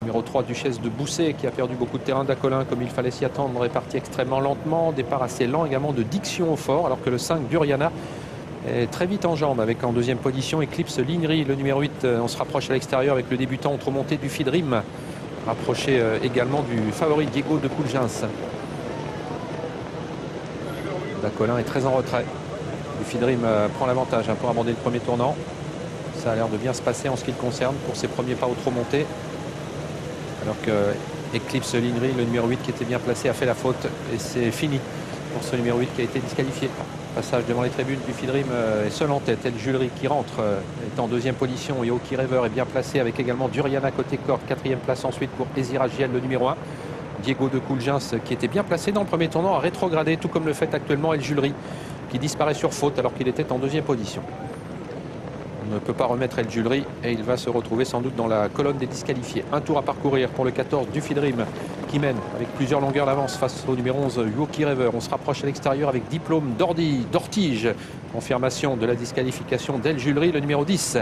Numéro 3, Duchesse de Bousset, qui a perdu beaucoup de terrain d'Acolin comme il fallait s'y attendre, est parti extrêmement lentement. Départ assez lent également de Diction au fort, alors que le 5, Duriana, est très vite en jambes avec en deuxième position Eclipse Lignery. Le numéro 8, on se rapproche à l'extérieur avec le débutant entre montée du Fidrim, rapproché également du favori Diego de Coulgens. D'Acolin est très en retrait. Du Fidrim prend l'avantage pour aborder le premier tournant. Ça a l'air de bien se passer en ce qui le concerne pour ses premiers pas au trop monté. Alors que Eclipse Lignery, le numéro 8 qui était bien placé, a fait la faute. Et c'est fini pour ce numéro 8 qui a été disqualifié. Passage devant les tribunes du Fidrim est seul en tête. El Julery qui rentre est en deuxième position. Et Oki River est bien placé avec également Duriana côté corde. Quatrième place ensuite pour Eziragiel, le numéro 1. Diego de Coulgens qui était bien placé dans le premier tournant a rétrogradé, tout comme le fait actuellement El Julery qui disparaît sur faute alors qu'il était en deuxième position. On ne peut pas remettre El Julery et il va se retrouver sans doute dans la colonne des disqualifiés. Un tour à parcourir pour le 14 du Fidrim qui mène avec plusieurs longueurs d'avance face au numéro 11 Yoki River. On se rapproche à l'extérieur avec Diplôme d'Ortige. Confirmation de la disqualification d'El Julery, le numéro 10.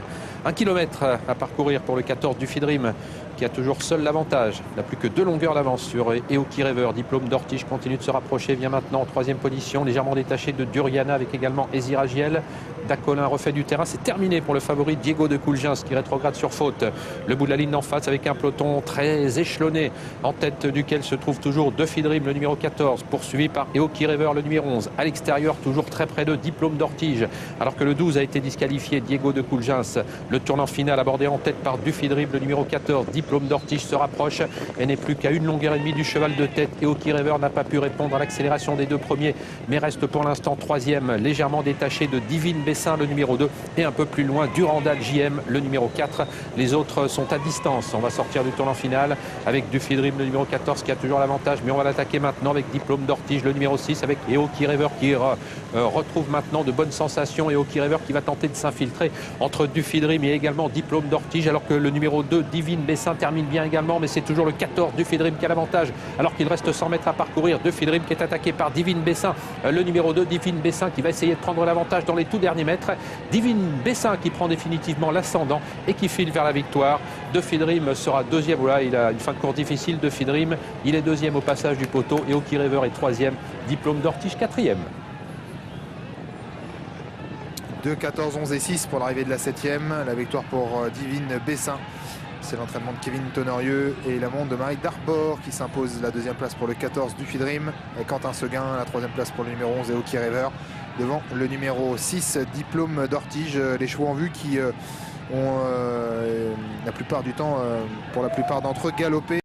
1 km à parcourir pour le 14 du Fidrim qui a toujours seul l'avantage. Il n'a plus que 2 longueurs d'avance sur Eoki River. Diplôme d'Ortige continue de se rapprocher, vient maintenant en troisième position, légèrement détaché de Duriana avec également Eziragiel. D'Acolin refait du terrain. C'est terminé pour le favori Diego de Coulgens qui rétrograde sur faute. Le bout de la ligne d'en face avec un peloton très échelonné en tête duquel se trouve toujours De Fidrim, le numéro 14, poursuivi par Eoki River, le numéro 11. À l'extérieur, toujours très près de Diplôme d'Ortige, alors que le 12 a été disqualifié, Diego de Coulgens. Le tournant final abordé en tête par Du Fidrim, le numéro 14. Diplôme d'Ortige se rapproche et n'est plus qu'à 1 longueur et demie du cheval de tête. Eoki River n'a pas pu répondre à l'accélération des 2 premiers, mais reste pour l'instant troisième, légèrement détaché de Divine Bessin, le numéro 2, et un peu plus loin Durandal JM, le numéro 4. Les autres sont à distance. On va sortir du tournant final avec Du Fidrim, le numéro 14, qui a toujours l'avantage, mais on va l'attaquer maintenant avec Diplôme d'Ortige, le numéro 6, avec Eoki River qui retrouve maintenant de bonnes sensations. Eoki River qui va tenter de s'infiltrer entre Du Fidrim et également Diplôme d'Ortige, alors que le numéro 2, Divine Bessin, termine bien également, mais c'est toujours le 14 Du Fidrim qui a l'avantage, alors qu'il reste 100 mètres à parcourir. Du Fidrim qui est attaqué par Divine Bessin, le numéro 2, Divine Bessin qui va essayer de prendre l'avantage dans les tout derniers mètres. Divine Bessin qui prend définitivement l'ascendant et qui file vers la victoire. De Fidrim sera deuxième. Voilà, il a une fin de course difficile, De Fidrim. Il est deuxième au passage du poteau. Et Eoki River est troisième. Diplôme d'Ortige quatrième. 2, 14, 11 et 6 pour l'arrivée de la 7e. La victoire pour Divine Bessin. C'est l'entraînement de Kevin Tonerieux et la montre de Marie Darbord qui s'impose la 2e place pour le 14 du Fidrim. Et Quentin Seguin, la 3e place pour le numéro 11 Eoki River. Devant le numéro 6, Diplôme d'Ortige. Les chevaux en vue qui ont la plupart du temps, pour la plupart d'entre eux, galopé.